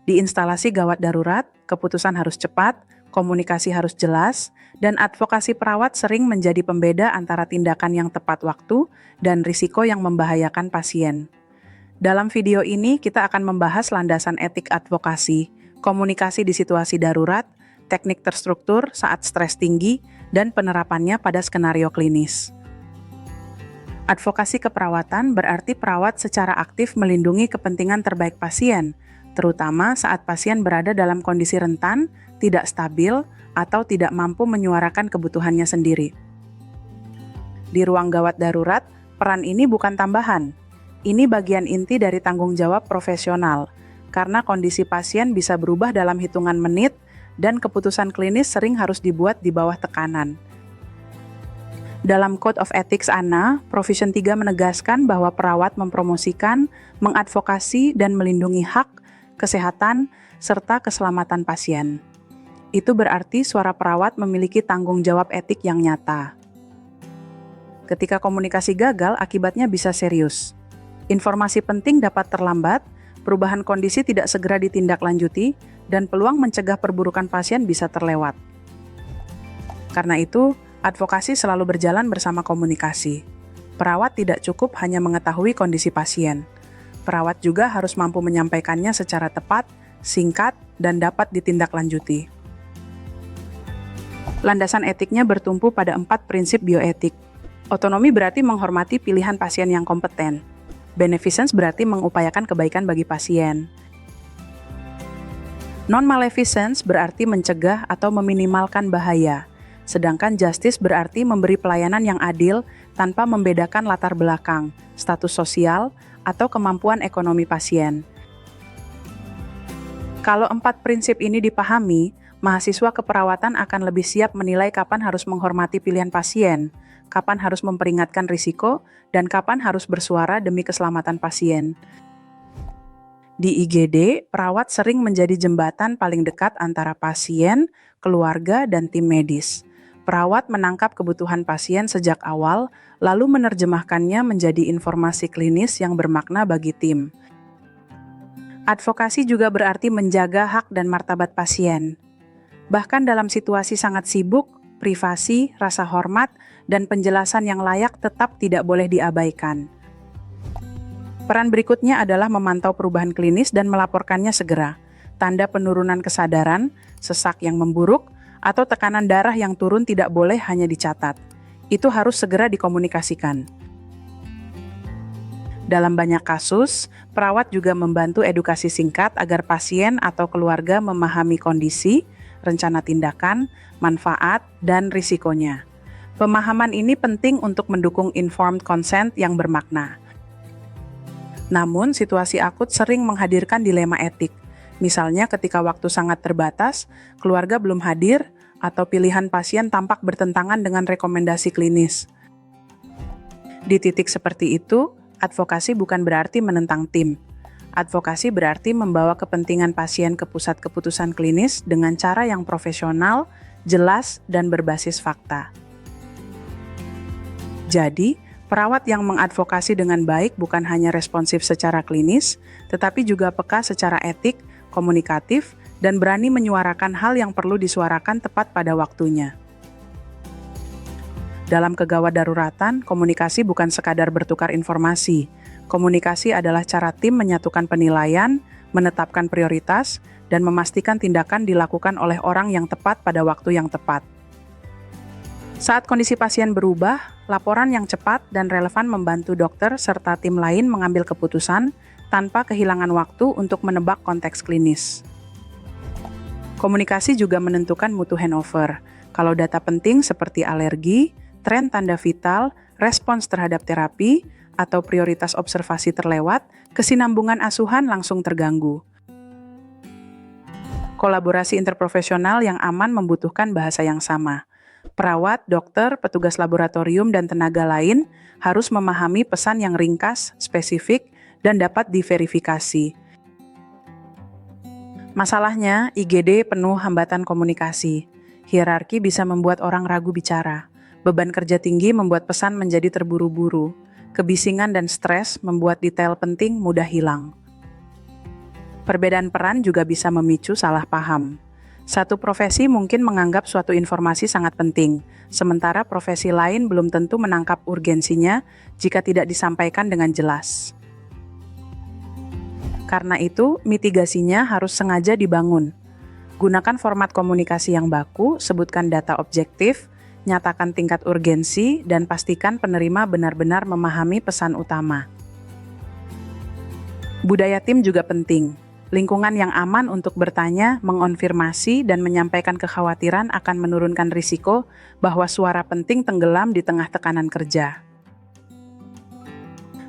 Di instalasi gawat darurat, keputusan harus cepat, komunikasi harus jelas, dan advokasi perawat sering menjadi pembeda antara tindakan yang tepat waktu dan risiko yang membahayakan pasien. Dalam video ini, kita akan membahas landasan etik advokasi, komunikasi di situasi darurat, teknik terstruktur saat stres tinggi, dan penerapannya pada skenario klinis. Advokasi keperawatan berarti perawat secara aktif melindungi kepentingan terbaik pasien, terutama saat pasien berada dalam kondisi rentan, tidak stabil, atau tidak mampu menyuarakan kebutuhannya sendiri. Di ruang gawat darurat, peran ini bukan tambahan. Ini bagian inti dari tanggung jawab profesional, karena kondisi pasien bisa berubah dalam hitungan menit, dan keputusan klinis sering harus dibuat di bawah tekanan. Dalam Code of Ethics ANA, Provision 3 menegaskan bahwa perawat mempromosikan, mengadvokasi, dan melindungi hak, kesehatan, serta keselamatan pasien. Itu berarti suara perawat memiliki tanggung jawab etik yang nyata. Ketika komunikasi gagal, akibatnya bisa serius. Informasi penting dapat terlambat, perubahan kondisi tidak segera ditindaklanjuti, dan peluang mencegah perburukan pasien bisa terlewat. Karena itu, advokasi selalu berjalan bersama komunikasi. Perawat tidak cukup hanya mengetahui kondisi pasien. Perawat juga harus mampu menyampaikannya secara tepat, singkat, dan dapat ditindaklanjuti. Landasan etiknya bertumpu pada 4 prinsip bioetik. Otonomi berarti menghormati pilihan pasien yang kompeten. Beneficence berarti mengupayakan kebaikan bagi pasien. Non-maleficence berarti mencegah atau meminimalkan bahaya. Sedangkan justice berarti memberi pelayanan yang adil tanpa membedakan latar belakang, status sosial, atau kemampuan ekonomi pasien. Kalau 4 prinsip ini dipahami, mahasiswa keperawatan akan lebih siap menilai kapan harus menghormati pilihan pasien, kapan harus memperingatkan risiko, dan kapan harus bersuara demi keselamatan pasien. Di IGD, perawat sering menjadi jembatan paling dekat antara pasien, keluarga, dan tim medis. Perawat menangkap kebutuhan pasien sejak awal, lalu menerjemahkannya menjadi informasi klinis yang bermakna bagi tim. Advokasi juga berarti menjaga hak dan martabat pasien. Bahkan dalam situasi sangat sibuk, privasi, rasa hormat, dan penjelasan yang layak tetap tidak boleh diabaikan. Peran berikutnya adalah memantau perubahan klinis dan melaporkannya segera. Tanda penurunan kesadaran, sesak yang memburuk, atau tekanan darah yang turun tidak boleh hanya dicatat. Itu harus segera dikomunikasikan. Dalam banyak kasus, perawat juga membantu edukasi singkat agar pasien atau keluarga memahami kondisi, rencana tindakan, manfaat, dan risikonya. Pemahaman ini penting untuk mendukung informed consent yang bermakna. Namun, situasi akut sering menghadirkan dilema etik. Misalnya ketika waktu sangat terbatas, keluarga belum hadir, atau pilihan pasien tampak bertentangan dengan rekomendasi klinis. Di titik seperti itu, advokasi bukan berarti menentang tim. Advokasi berarti membawa kepentingan pasien ke pusat keputusan klinis dengan cara yang profesional, jelas, dan berbasis fakta. Jadi, perawat yang mengadvokasi dengan baik bukan hanya responsif secara klinis, tetapi juga peka secara etik, komunikatif, dan berani menyuarakan hal yang perlu disuarakan tepat pada waktunya. Dalam kegawat daruratan, komunikasi bukan sekadar bertukar informasi. Komunikasi adalah cara tim menyatukan penilaian, menetapkan prioritas, dan memastikan tindakan dilakukan oleh orang yang tepat pada waktu yang tepat. Saat kondisi pasien berubah, laporan yang cepat dan relevan membantu dokter serta tim lain mengambil keputusan tanpa kehilangan waktu untuk menebak konteks klinis. Komunikasi juga menentukan mutu handover. Kalau data penting seperti alergi, tren tanda vital, respons terhadap terapi, atau prioritas observasi terlewat, kesinambungan asuhan langsung terganggu. Kolaborasi interprofesional yang aman membutuhkan bahasa yang sama. Perawat, dokter, petugas laboratorium, dan tenaga lain harus memahami pesan yang ringkas, spesifik, dan dapat diverifikasi. Masalahnya, IGD penuh hambatan komunikasi. Hierarki bisa membuat orang ragu bicara. Beban kerja tinggi membuat pesan menjadi terburu-buru. Kebisingan dan stres membuat detail penting mudah hilang. Perbedaan peran juga bisa memicu salah paham. Satu profesi mungkin menganggap suatu informasi sangat penting, sementara profesi lain belum tentu menangkap urgensinya jika tidak disampaikan dengan jelas. Karena itu, mitigasinya harus sengaja dibangun. Gunakan format komunikasi yang baku, sebutkan data objektif, nyatakan tingkat urgensi, dan pastikan penerima benar-benar memahami pesan utama. Budaya tim juga penting. Lingkungan yang aman untuk bertanya, mengonfirmasi, dan menyampaikan kekhawatiran akan menurunkan risiko bahwa suara penting tenggelam di tengah tekanan kerja.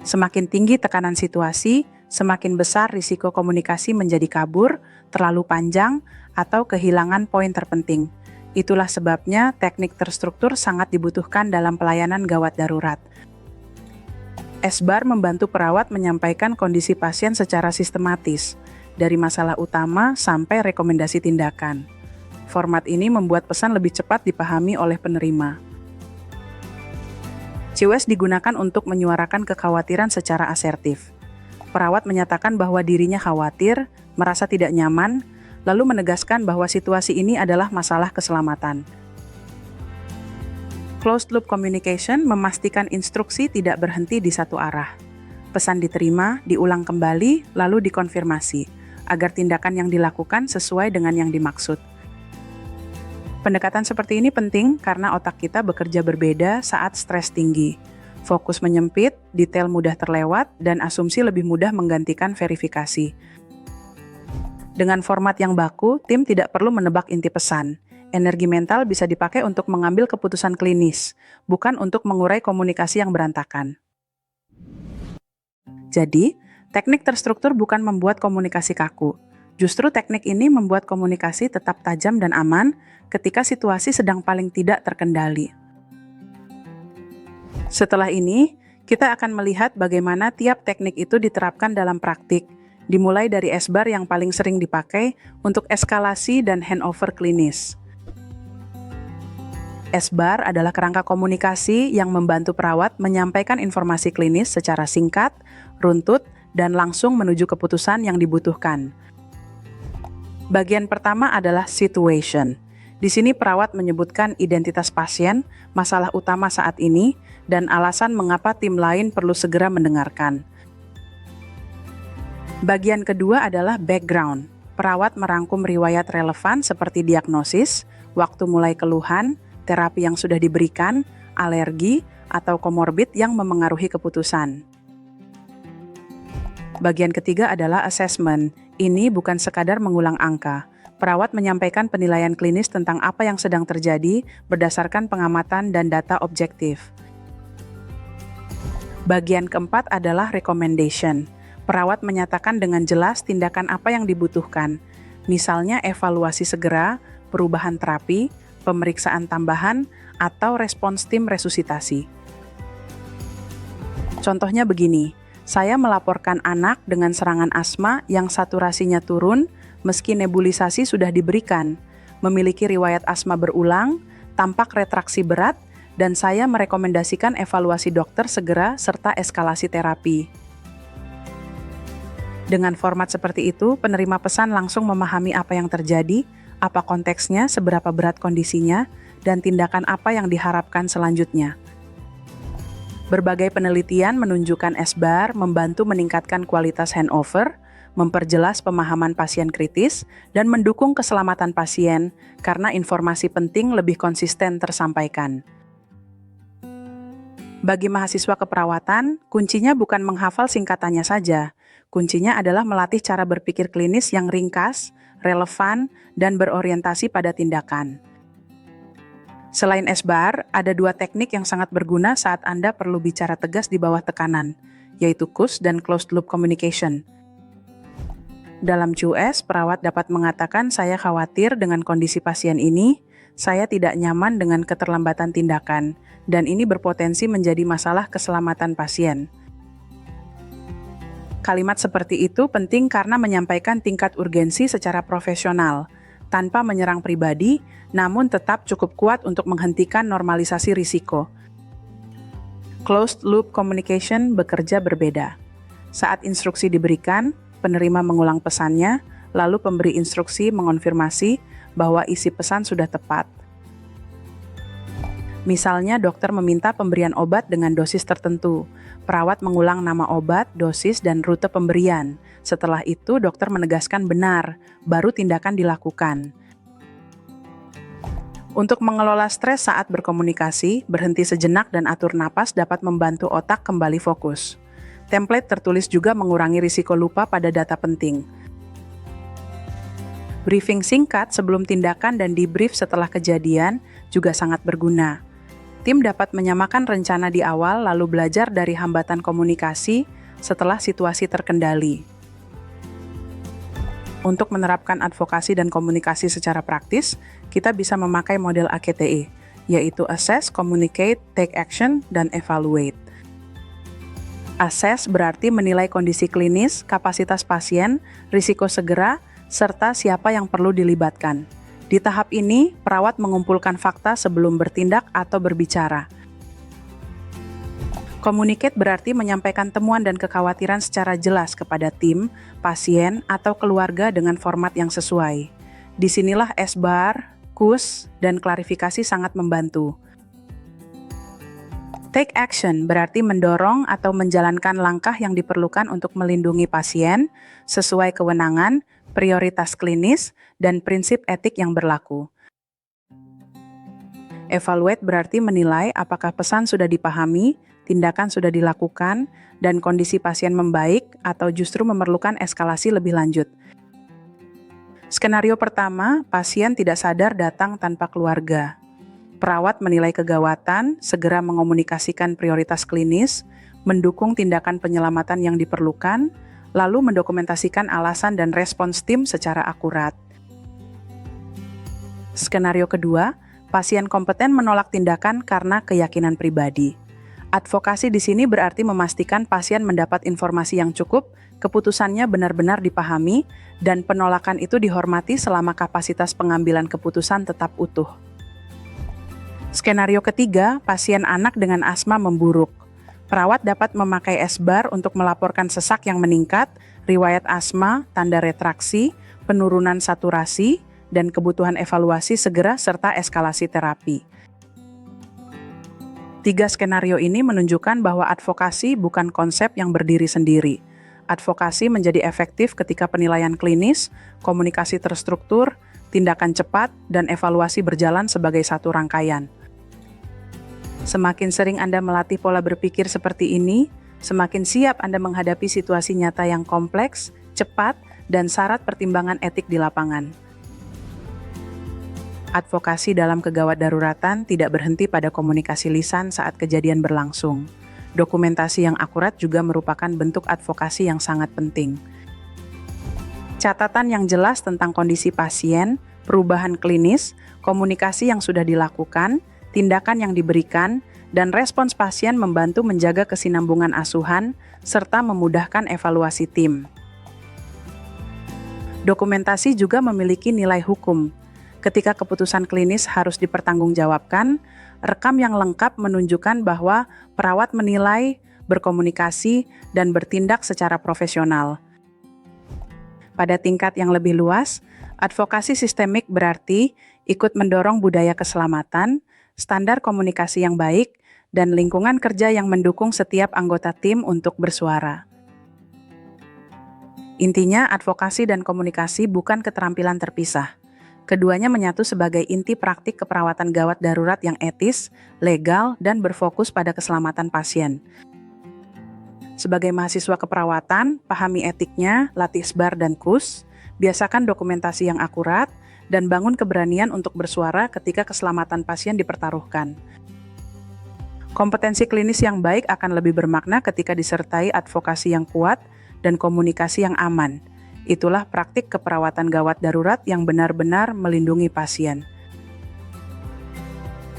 Semakin tinggi tekanan situasi, semakin besar risiko komunikasi menjadi kabur, terlalu panjang, atau kehilangan poin terpenting. Itulah sebabnya teknik terstruktur sangat dibutuhkan dalam pelayanan gawat darurat. SBAR membantu perawat menyampaikan kondisi pasien secara sistematis, dari masalah utama sampai rekomendasi tindakan. Format ini membuat pesan lebih cepat dipahami oleh penerima. CUS digunakan untuk menyuarakan kekhawatiran secara asertif. Perawat menyatakan bahwa dirinya khawatir, merasa tidak nyaman, lalu menegaskan bahwa situasi ini adalah masalah keselamatan. Closed loop communication memastikan instruksi tidak berhenti di satu arah. Pesan diterima, diulang kembali, lalu dikonfirmasi, agar tindakan yang dilakukan sesuai dengan yang dimaksud. Pendekatan seperti ini penting karena otak kita bekerja berbeda saat stres tinggi. Fokus menyempit, detail mudah terlewat, dan asumsi lebih mudah menggantikan verifikasi. Dengan format yang baku, tim tidak perlu menebak inti pesan. Energi mental bisa dipakai untuk mengambil keputusan klinis, bukan untuk mengurai komunikasi yang berantakan. Jadi, teknik terstruktur bukan membuat komunikasi kaku. Justru teknik ini membuat komunikasi tetap tajam dan aman ketika situasi sedang paling tidak terkendali. Setelah ini, kita akan melihat bagaimana tiap teknik itu diterapkan dalam praktik, dimulai dari SBAR yang paling sering dipakai untuk eskalasi dan handover klinis. SBAR adalah kerangka komunikasi yang membantu perawat menyampaikan informasi klinis secara singkat, runtut, dan langsung menuju keputusan yang dibutuhkan. Bagian pertama adalah situation. Di sini perawat menyebutkan identitas pasien, masalah utama saat ini, dan alasan mengapa tim lain perlu segera mendengarkan. Bagian kedua adalah background. Perawat merangkum riwayat relevan seperti diagnosis, waktu mulai keluhan, terapi yang sudah diberikan, alergi, atau komorbid yang memengaruhi keputusan. Bagian ketiga adalah assessment. Ini bukan sekadar mengulang angka. Perawat menyampaikan penilaian klinis tentang apa yang sedang terjadi berdasarkan pengamatan dan data objektif. Bagian keempat adalah recommendation. Perawat menyatakan dengan jelas tindakan apa yang dibutuhkan, misalnya evaluasi segera, perubahan terapi, pemeriksaan tambahan, atau respons tim resusitasi. Contohnya begini, saya melaporkan anak dengan serangan asma yang saturasinya turun meski nebulisasi sudah diberikan, memiliki riwayat asma berulang, tampak retraksi berat, dan saya merekomendasikan evaluasi dokter segera serta eskalasi terapi. Dengan format seperti itu, penerima pesan langsung memahami apa yang terjadi, apa konteksnya, seberapa berat kondisinya, dan tindakan apa yang diharapkan selanjutnya. Berbagai penelitian menunjukkan SBAR membantu meningkatkan kualitas handover, memperjelas pemahaman pasien kritis, dan mendukung keselamatan pasien karena informasi penting lebih konsisten tersampaikan. Bagi mahasiswa keperawatan, kuncinya bukan menghafal singkatannya saja. Kuncinya adalah melatih cara berpikir klinis yang ringkas, relevan, dan berorientasi pada tindakan. Selain SBAR, ada dua teknik yang sangat berguna saat Anda perlu bicara tegas di bawah tekanan, yaitu CUS dan Closed Loop Communication. Dalam CUS, perawat dapat mengatakan, "Saya khawatir dengan kondisi pasien ini, saya tidak nyaman dengan keterlambatan tindakan, dan ini berpotensi menjadi masalah keselamatan pasien." Kalimat seperti itu penting karena menyampaikan tingkat urgensi secara profesional, tanpa menyerang pribadi, namun tetap cukup kuat untuk menghentikan normalisasi risiko. Closed Loop Communication bekerja berbeda. Saat instruksi diberikan, penerima mengulang pesannya, lalu pemberi instruksi mengonfirmasi bahwa isi pesan sudah tepat. Misalnya, dokter meminta pemberian obat dengan dosis tertentu. Perawat mengulang nama obat, dosis, dan rute pemberian. Setelah itu, dokter menegaskan benar, baru tindakan dilakukan. Untuk mengelola stres saat berkomunikasi, berhenti sejenak dan atur napas dapat membantu otak kembali fokus. Template tertulis juga mengurangi risiko lupa pada data penting. Briefing singkat sebelum tindakan dan debrief setelah kejadian juga sangat berguna. Tim dapat menyamakan rencana di awal lalu belajar dari hambatan komunikasi setelah situasi terkendali. Untuk menerapkan advokasi dan komunikasi secara praktis, kita bisa memakai model AKTE, yaitu Assess, Communicate, Take Action, dan Evaluate. Assess berarti menilai kondisi klinis, kapasitas pasien, risiko segera, serta siapa yang perlu dilibatkan. Di tahap ini, perawat mengumpulkan fakta sebelum bertindak atau berbicara. Communicate berarti menyampaikan temuan dan kekhawatiran secara jelas kepada tim, pasien, atau keluarga dengan format yang sesuai. Disinilah SBAR, KUS, dan klarifikasi sangat membantu. Take action berarti mendorong atau menjalankan langkah yang diperlukan untuk melindungi pasien sesuai kewenangan, prioritas klinis, dan prinsip etik yang berlaku. Evaluate berarti menilai apakah pesan sudah dipahami, tindakan sudah dilakukan, dan kondisi pasien membaik atau justru memerlukan eskalasi lebih lanjut. Skenario pertama, pasien tidak sadar datang tanpa keluarga. Perawat menilai kegawatan, segera mengomunikasikan prioritas klinis, mendukung tindakan penyelamatan yang diperlukan, lalu mendokumentasikan alasan dan respons tim secara akurat. Skenario kedua, pasien kompeten menolak tindakan karena keyakinan pribadi. Advokasi di sini berarti memastikan pasien mendapat informasi yang cukup, keputusannya benar-benar dipahami, dan penolakan itu dihormati selama kapasitas pengambilan keputusan tetap utuh. Skenario ketiga, pasien anak dengan asma memburuk. Perawat dapat memakai SBAR untuk melaporkan sesak yang meningkat, riwayat asma, tanda retraksi, penurunan saturasi, dan kebutuhan evaluasi segera serta eskalasi terapi. 3 skenario ini menunjukkan bahwa advokasi bukan konsep yang berdiri sendiri. Advokasi menjadi efektif ketika penilaian klinis, komunikasi terstruktur, tindakan cepat, dan evaluasi berjalan sebagai satu rangkaian. Semakin sering Anda melatih pola berpikir seperti ini, semakin siap Anda menghadapi situasi nyata yang kompleks, cepat, dan syarat pertimbangan etik di lapangan. Advokasi dalam kegawat daruratan tidak berhenti pada komunikasi lisan saat kejadian berlangsung. Dokumentasi yang akurat juga merupakan bentuk advokasi yang sangat penting. Catatan yang jelas tentang kondisi pasien, perubahan klinis, komunikasi yang sudah dilakukan, tindakan yang diberikan, dan respons pasien membantu menjaga kesinambungan asuhan, serta memudahkan evaluasi tim. Dokumentasi juga memiliki nilai hukum. Ketika keputusan klinis harus dipertanggungjawabkan, rekam yang lengkap menunjukkan bahwa perawat menilai, berkomunikasi, dan bertindak secara profesional. Pada tingkat yang lebih luas, advokasi sistemik berarti ikut mendorong budaya keselamatan, standar komunikasi yang baik, dan lingkungan kerja yang mendukung setiap anggota tim untuk bersuara. Intinya, advokasi dan komunikasi bukan keterampilan terpisah. Keduanya menyatu sebagai inti praktik keperawatan gawat darurat yang etis, legal, dan berfokus pada keselamatan pasien. Sebagai mahasiswa keperawatan, pahami etiknya, latih SBAR dan KUS, biasakan dokumentasi yang akurat, dan bangun keberanian untuk bersuara ketika keselamatan pasien dipertaruhkan. Kompetensi klinis yang baik akan lebih bermakna ketika disertai advokasi yang kuat dan komunikasi yang aman. Itulah praktik keperawatan gawat darurat yang benar-benar melindungi pasien.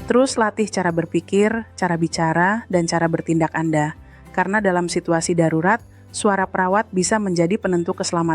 Terus latih cara berpikir, cara bicara, dan cara bertindak Anda. Karena dalam situasi darurat, suara perawat bisa menjadi penentu keselamatan